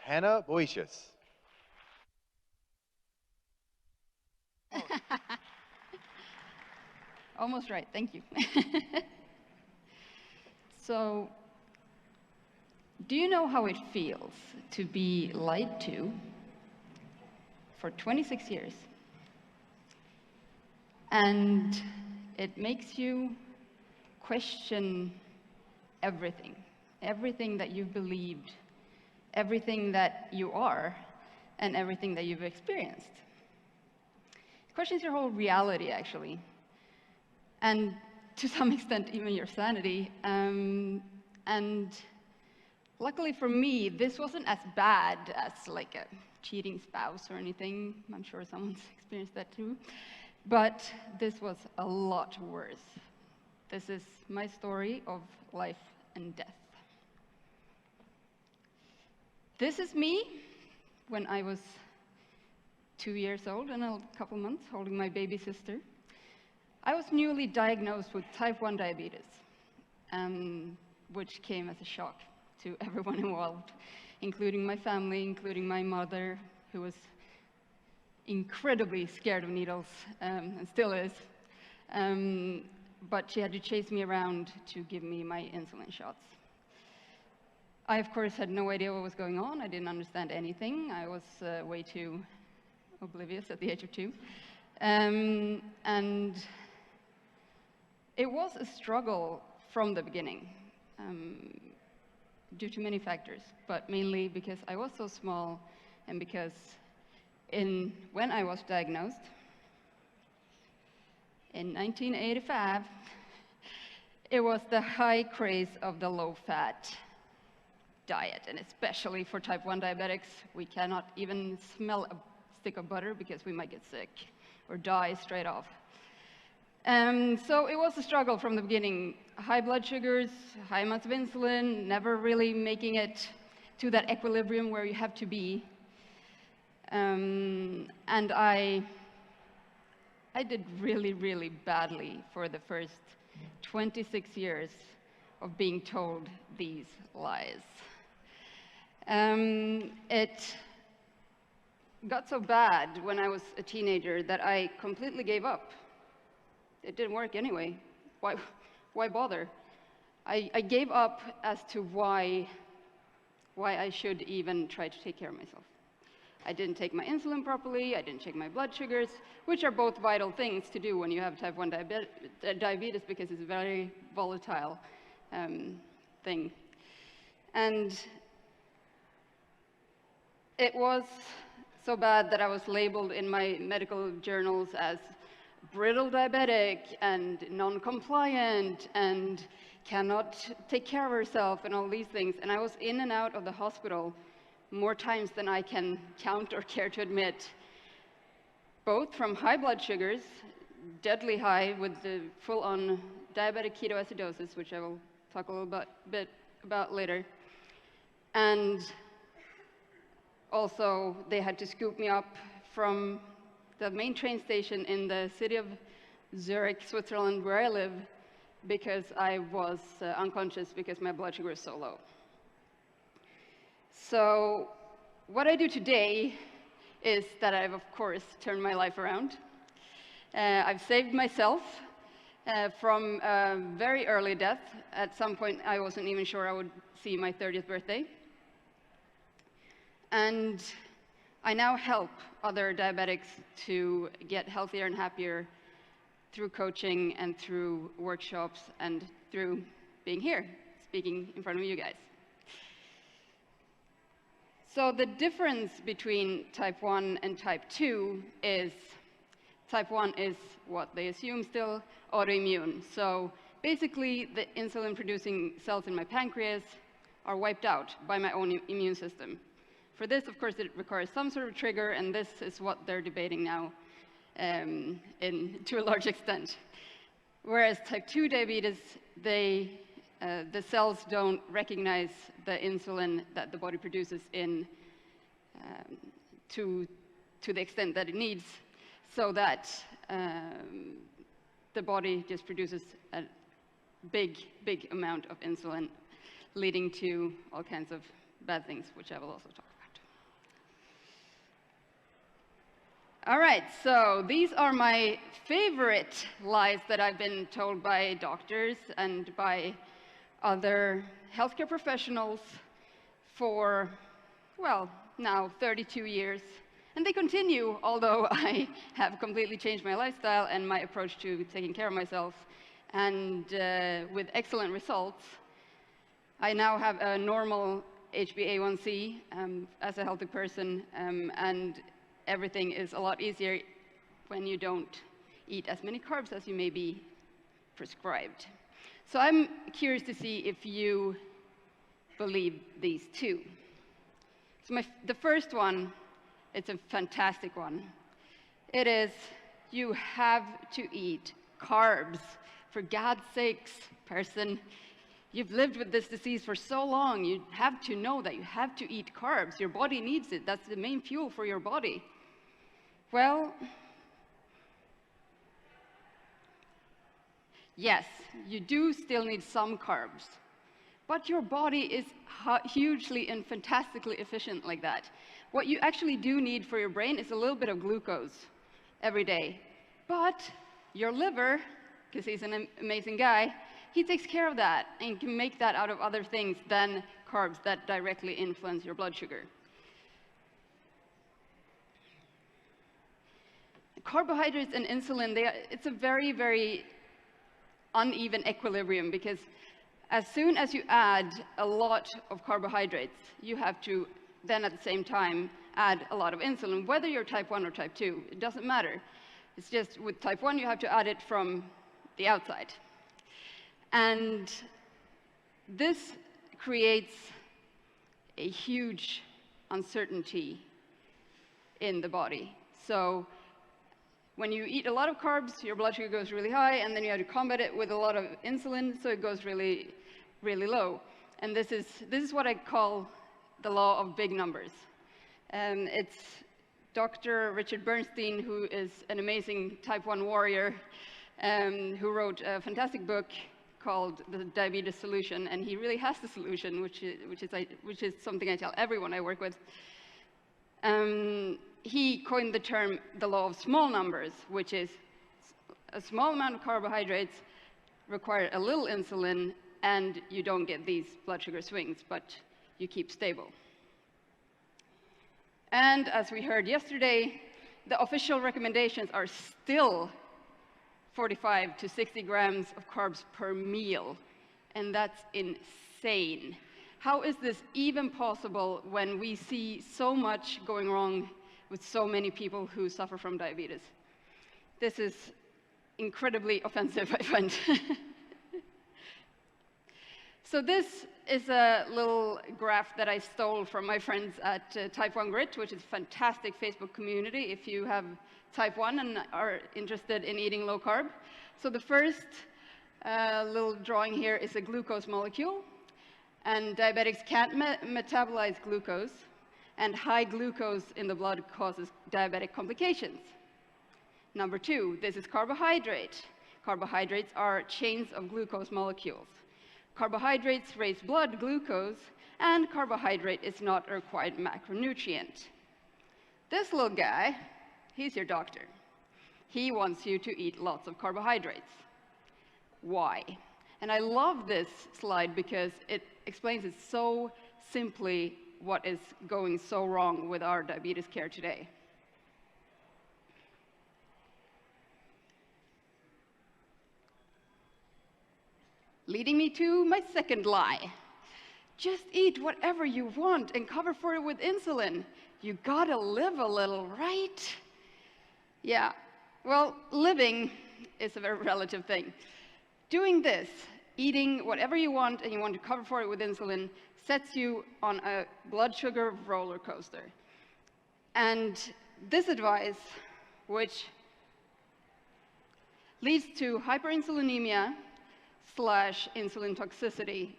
Hanna Boethius. Almost right, thank you. So, do you know how it feels to be lied to for 26 years? And it makes you question everything, everything that you've believed, everything that you are, and everything that you've experienced. It questions your whole reality, actually. And to some extent, even your sanity. And luckily for me, this wasn't as bad as like a cheating spouse or anything. I'm sure someone's experienced that too. But this was a lot worse. This is my story of life and death. This is me when I was 2 years old and a couple months, holding my baby sister. I was newly diagnosed with type 1 diabetes, which came as a shock to everyone involved, including my family, including my mother, who was incredibly scared of needles, and still is. But she had to chase me around to give me my insulin shots. I, of course, had no idea what was going on. I didn't understand anything. I was way too oblivious at the age of 2. And it was a struggle from the beginning, due to many factors, but mainly because I was so small and because when I was diagnosed in 1985, it was the high craze of the low-fat diet, and especially for type 1 diabetics, we cannot even smell a stick of butter because we might get sick or die straight off. So it was a struggle from the beginning. High blood sugars, high amounts of insulin, never really making it to that equilibrium where you have to be. And I did really, really badly for the first 26 years of being told these lies. It got so bad when I was a teenager that I completely gave up. It didn't work anyway. Why bother? I gave up as to why I should even try to take care of myself. I didn't take my insulin properly, I didn't check my blood sugars, which are both vital things to do when you have type 1 diabetes because it's a very volatile thing. And it was so bad that I was labeled in my medical journals as brittle diabetic and non-compliant and cannot take care of herself and all these things. And I was in and out of the hospital more times than I can count or care to admit, both from high blood sugars, deadly high with the full-on diabetic ketoacidosis, which I will talk a little bit about later, and also they had to scoop me up from the main train station in the city of Zurich, Switzerland, where I live, because I was unconscious because my blood sugar was so low. So what I do today is that I've, of course, turned my life around. I've saved myself from a very early death. At some point, I wasn't even sure I would see my 30th birthday. And I now help other diabetics to get healthier and happier through coaching and through workshops and through being here, speaking in front of you guys. So the difference between type 1 and type 2 is type 1 is what they assume still autoimmune. So basically the insulin producing cells in my pancreas are wiped out by my own immune system. For this, of course, it requires some sort of trigger, and this is what they're debating now to a large extent. Whereas type 2 diabetes, the cells don't recognize the insulin that the body produces to the extent that it needs, so that the body just produces a big amount of insulin, leading to all kinds of bad things, which I will also talk about. All right, so these are my favorite lies that I've been told by doctors and by other healthcare professionals for, well, now 32 years. And they continue, although I have completely changed my lifestyle and my approach to taking care of myself, and with excellent results. I now have a normal HbA1c as a healthy person, and everything is a lot easier when you don't eat as many carbs as you may be prescribed. So I'm curious to see if you believe these two. So the first one, it's a fantastic one. It is, you have to eat carbs. For God's sakes, person, you've lived with this disease for so long, you have to know that you have to eat carbs. Your body needs it. That's the main fuel for your body. Well, yes, you do still need some carbs, but your body is hugely and fantastically efficient like that. What you actually do need for your brain is a little bit of glucose every day. But your liver, because he's an amazing guy, he takes care of that and can make that out of other things than carbs that directly influence your blood sugar. Carbohydrates and insulin, it's a very, very uneven equilibrium, because as soon as you add a lot of carbohydrates, you have to then at the same time add a lot of insulin, whether you're type 1 or type 2. It doesn't matter. It's just with type 1, you have to add it from the outside. And this creates a huge uncertainty in the body. So when you eat a lot of carbs, your blood sugar goes really high, and then you have to combat it with a lot of insulin, so it goes really, really low. And this is what I call the law of big numbers. It's Dr. Richard Bernstein, who is an amazing type 1 warrior, who wrote a fantastic book called The Diabetes Solution, and he really has the solution, which is something I tell everyone I work with. He coined the term the law of small numbers, which is a small amount of carbohydrates require a little insulin, and you don't get these blood sugar swings, but you keep stable. And as we heard yesterday, the official recommendations are still 45 to 60 grams of carbs per meal, and that's insane. How is this even possible when we see so much going wrong with so many people who suffer from diabetes? This is incredibly offensive, I find. So this is a little graph that I stole from my friends at Type 1 Grit, which is a fantastic Facebook community if you have type 1 and are interested in eating low carb. So the first little drawing here is a glucose molecule, and diabetics can't metabolize glucose, and high glucose in the blood causes diabetic complications. Number 2, this is carbohydrate. Carbohydrates are chains of glucose molecules. Carbohydrates raise blood glucose, and carbohydrate is not a required macronutrient. This little guy, he's your doctor. He wants you to eat lots of carbohydrates. Why? And I love this slide because it explains it so simply what is going so wrong with our diabetes care today. Leading me to my second lie. Just eat whatever you want and cover for it with insulin. You gotta live a little, right? Yeah, well, living is a very relative thing. Doing this, eating whatever you want and you want to cover for it with insulin, sets you on a blood sugar roller coaster. And this advice, which leads to hyperinsulinemia / insulin toxicity,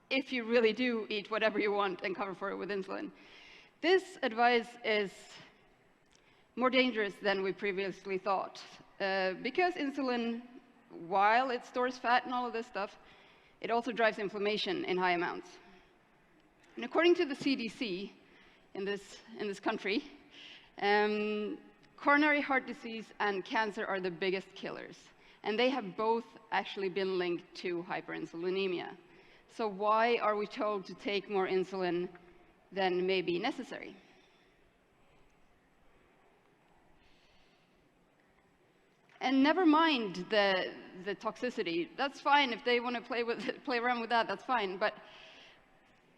if you really do eat whatever you want and cover for it with insulin. This advice is more dangerous than we previously thought, because insulin, while it stores fat and all of this stuff, it also drives inflammation in high amounts. And according to the CDC in this country, Coronary heart disease and cancer are the biggest killers, and they have both actually been linked to hyperinsulinemia. So why are we told to take more insulin than may be necessary? And never mind the toxicity. That's fine if they want to play around with that. That's fine. But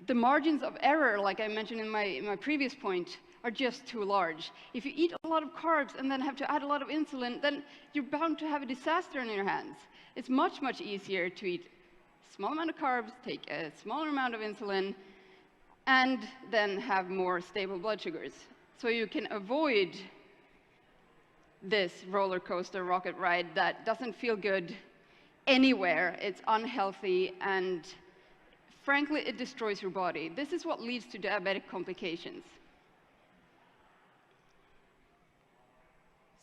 the margins of error, like I mentioned in my previous point, are just too large. If you eat a lot of carbs and then have to add a lot of insulin, then you're bound to have a disaster in your hands. It's much, much easier to eat a small amount of carbs, take a smaller amount of insulin, and then have more stable blood sugars. So you can avoid this roller coaster rocket ride that doesn't feel good anywhere. It's unhealthy, and frankly, it destroys your body. This is what leads to diabetic complications.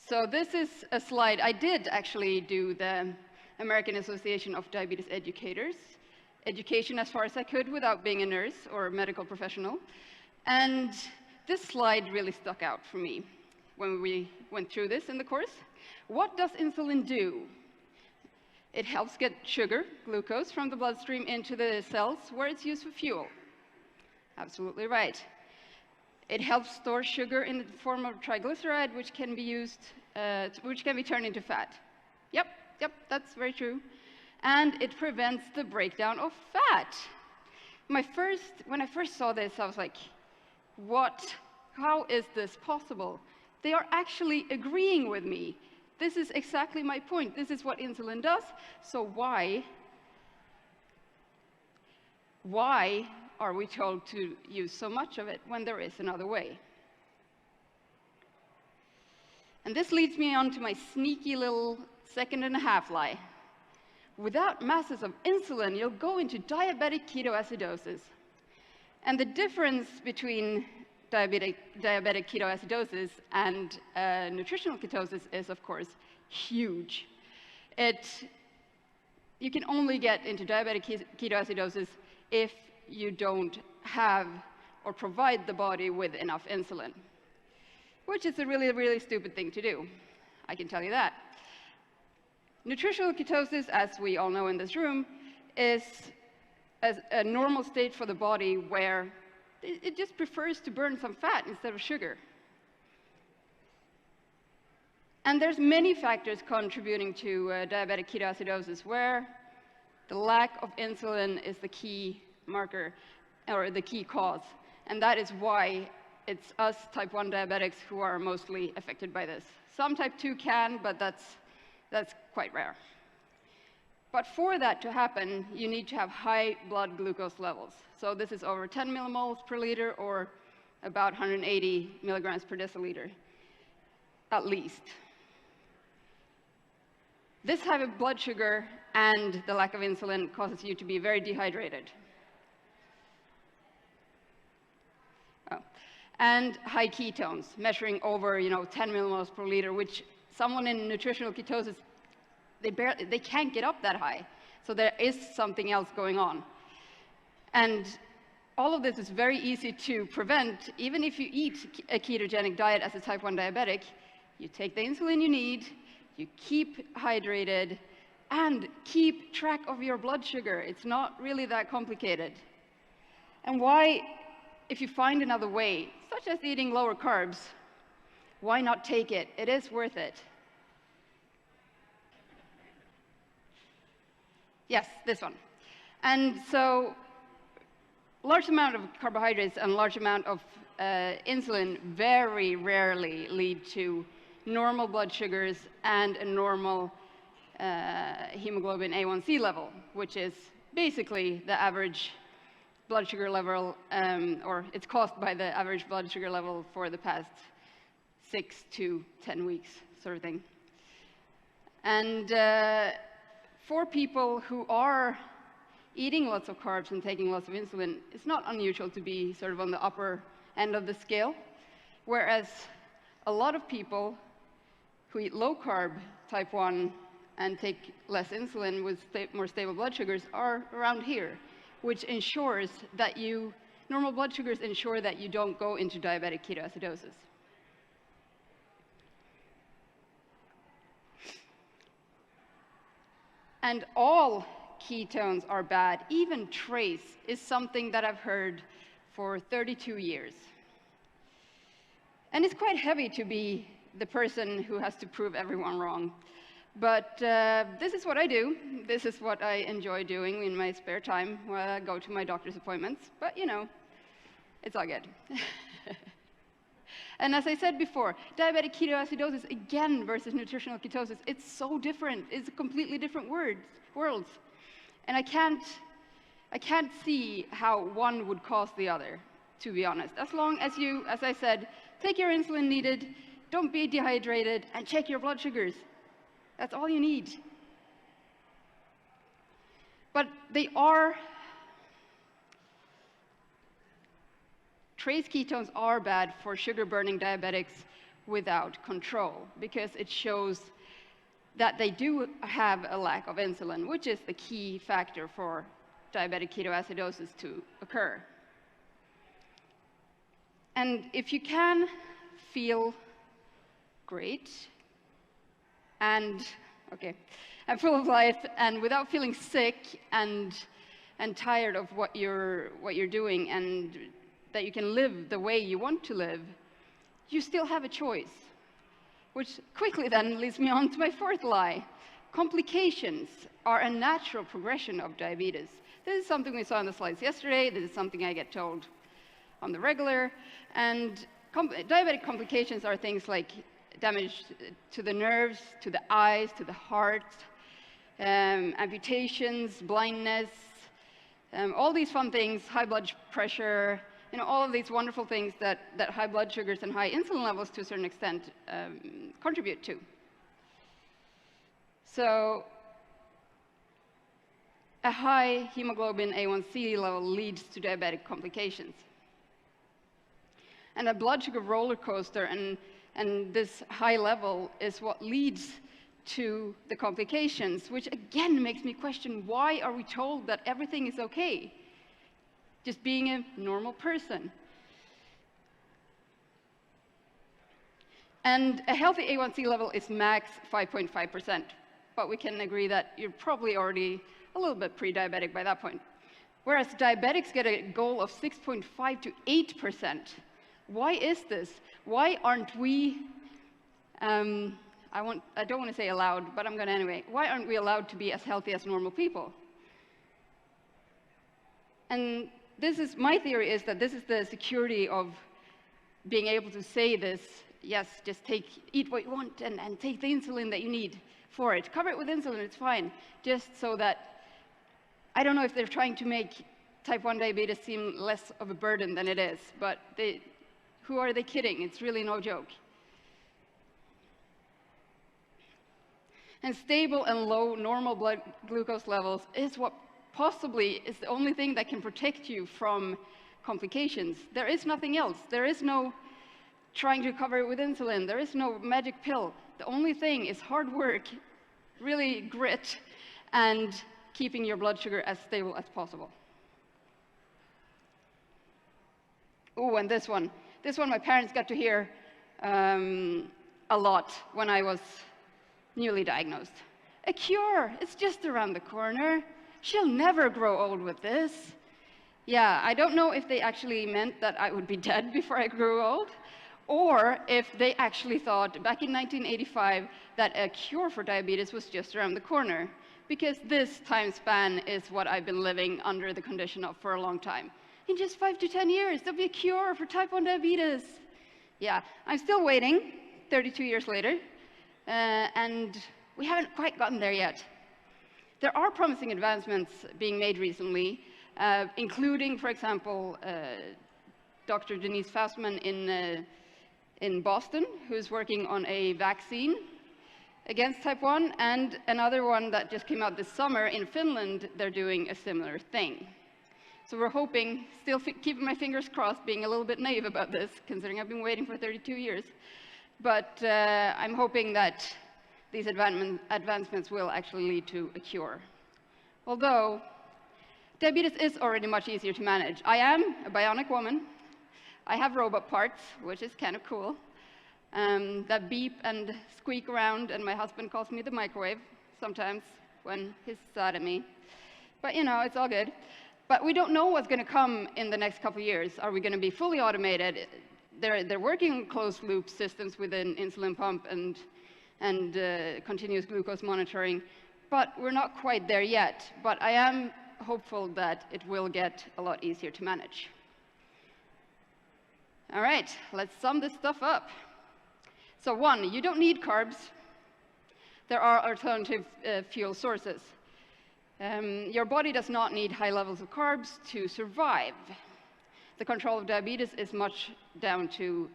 So this is a slide. I did actually do the American Association of Diabetes Educators, education as far as I could without being a nurse or a medical professional. And this slide really stuck out for me when we went through this in the course. What does insulin do? It helps get sugar, glucose, from the bloodstream into the cells where it's used for fuel. Absolutely right. It helps store sugar in the form of triglyceride, which can be used, which can be turned into fat. Yep, that's very true. And it prevents the breakdown of fat. When I first saw this, I was like, what? How is this possible? They are actually agreeing with me. This is exactly my point. This is what insulin does. So why are we told to use so much of it when there is another way? And this leads me on to my sneaky little second-and-a-half lie. Without masses of insulin, you'll go into diabetic ketoacidosis. And the difference between diabetic ketoacidosis and nutritional ketosis is, of course, huge. You can only get into diabetic ketoacidosis if you don't have or provide the body with enough insulin, which is a really, really stupid thing to do. I can tell you that. Nutritional ketosis, as we all know in this room, is a normal state for the body where it just prefers to burn some fat instead of sugar. And there's many factors contributing to diabetic ketoacidosis, where the lack of insulin is the key marker, or the key cause. And that is why it's us type 1 diabetics who are mostly affected by this. Some type 2 can, but that's quite rare. But for that to happen, you need to have high blood glucose levels. So this is over 10 millimoles per liter, or about 180 milligrams per deciliter, at least. This high blood sugar and the lack of insulin causes you to be very dehydrated. And high ketones, measuring over 10 millimoles per liter, which someone in nutritional ketosis, they can't get up that high. So there is something else going on. And all of this is very easy to prevent. Even if you eat a ketogenic diet as a type 1 diabetic, you take the insulin you need, you keep hydrated, and keep track of your blood sugar. It's not really that complicated. And why, if you find another way, such as eating lower carbs, why not take it? It is worth it. Yes, this one. And so, large amount of carbohydrates and large amount of insulin very rarely lead to normal blood sugars and a normal hemoglobin A1C level, which is basically the average blood sugar level, or it's caused by the average blood sugar level for the past 6 to 10 weeks, sort of thing. And for people who are eating lots of carbs and taking lots of insulin, it's not unusual to be sort of on the upper end of the scale, whereas a lot of people who eat low carb type 1 and take less insulin with more stable blood sugars are around here, which ensures that normal blood sugars ensure that you don't go into diabetic ketoacidosis. And all ketones are bad. Even trace is something that I've heard for 32 years. And it's quite heavy to be the person who has to prove everyone wrong. But this is what I do. This is what I enjoy doing in my spare time when I go to my doctor's appointments. But, you know, it's all good. And as I said before, diabetic ketoacidosis, again, versus nutritional ketosis, it's so different. It's completely different worlds. And I can't see how one would cause the other, to be honest. As long as you, as I said, take your insulin needed, don't be dehydrated, and check your blood sugars. That's all you need. But trace ketones are bad for sugar-burning diabetics without control, because it shows that they do have a lack of insulin, which is the key factor for diabetic ketoacidosis to occur. And if you can feel great and full of life, and without feeling sick and tired of what you're doing, and that you can live the way you want to live, you still have a choice. Which quickly then leads me on to my fourth lie. Complications are a natural progression of diabetes. This is something we saw in the slides yesterday. This is something I get told on the regular. And diabetic complications are things like damage to the nerves, to the eyes, to the heart, amputations, blindness, all these fun things, high blood pressure, all of these wonderful things that high blood sugars and high insulin levels to a certain extent contribute to. So a high hemoglobin A1C level leads to diabetic complications. And a blood sugar roller coaster and this high level is what leads to the complications, which again makes me question, why are we told that everything is okay? Just being a normal person. And a healthy A1C level is max 5.5%, but we can agree that you're probably already a little bit pre-diabetic by that point. Whereas diabetics get a goal of 6.5 to 8%. Why is this? Why aren't we, I don't want to say allowed, but I'm going to anyway. Why aren't we allowed to be as healthy as normal people? And my theory is that this is the security of being able to say this, yes, just eat what you want and take the insulin that you need for it. Cover it with insulin, it's fine. Just so that, I don't know if they're trying to make type 1 diabetes seem less of a burden than it is, but who are they kidding? It's really no joke. And stable and low normal blood glucose levels is what possibly is the only thing that can protect you from complications. There is nothing else. There is no trying to cover it with insulin. There is no magic pill. The only thing is hard work, really grit, and keeping your blood sugar as stable as possible. Oh, and this one my parents got to hear a lot when I was newly diagnosed. A cure, it's just around the corner. She'll never grow old with this. Yeah, I don't know if they actually meant that I would be dead before I grew old, or if they actually thought back in 1985 that a cure for diabetes was just around the corner, because this time span is what I've been living under the condition of for a long time. In just 5 to 10 years, there'll be a cure for type 1 diabetes. Yeah, I'm still waiting, 32 years later, and we haven't quite gotten there yet. There are promising advancements being made recently, including, for example, Dr. Denise Faustman in Boston, who's working on a vaccine against type 1, and another one that just came out this summer in Finland. They're doing a similar thing. So we're hoping, still keeping my fingers crossed, being a little bit naive about this, considering I've been waiting for 32 years. But I'm hoping that these advancements will actually lead to a cure. Although, diabetes is already much easier to manage. I am a bionic woman. I have robot parts, which is kind of cool, that beep and squeak around, and my husband calls me the microwave sometimes when he's sad at me. But you know, it's all good. But we don't know what's going to come in the next couple of years. Are we going to be fully automated? They're working closed loop systems with an insulin pump and continuous glucose monitoring. But we're not quite there yet. But I am hopeful that it will get a lot easier to manage. All right, let's sum this stuff up. So 1, you don't need carbs. There are alternative fuel sources. Your body does not need high levels of carbs to survive. The control of diabetes is much down to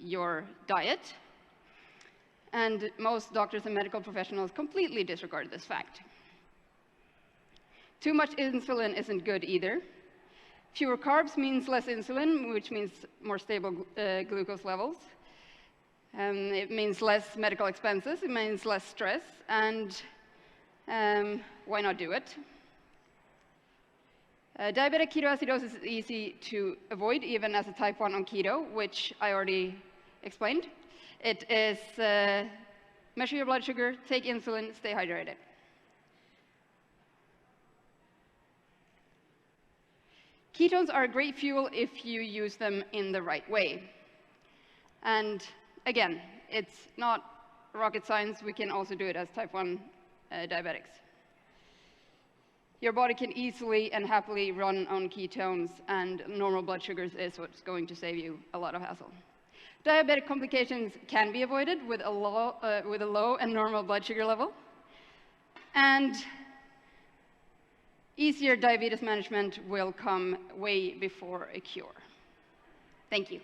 your diet. And most doctors and medical professionals completely disregard this fact. Too much insulin isn't good either. Fewer carbs means less insulin, which means more stable glucose levels. It means less medical expenses, it means less stress, and why not do it? Diabetic ketoacidosis is easy to avoid, even as a type 1 on keto, which I already explained. It is measure your blood sugar, take insulin, stay hydrated. Ketones are a great fuel if you use them in the right way. And again, it's not rocket science. We can also do it as type 1 diabetics. Your body can easily and happily run on ketones, and normal blood sugars is what's going to save you a lot of hassle. Diabetic complications can be avoided with a low and normal blood sugar level. And easier diabetes management will come way before a cure. Thank you.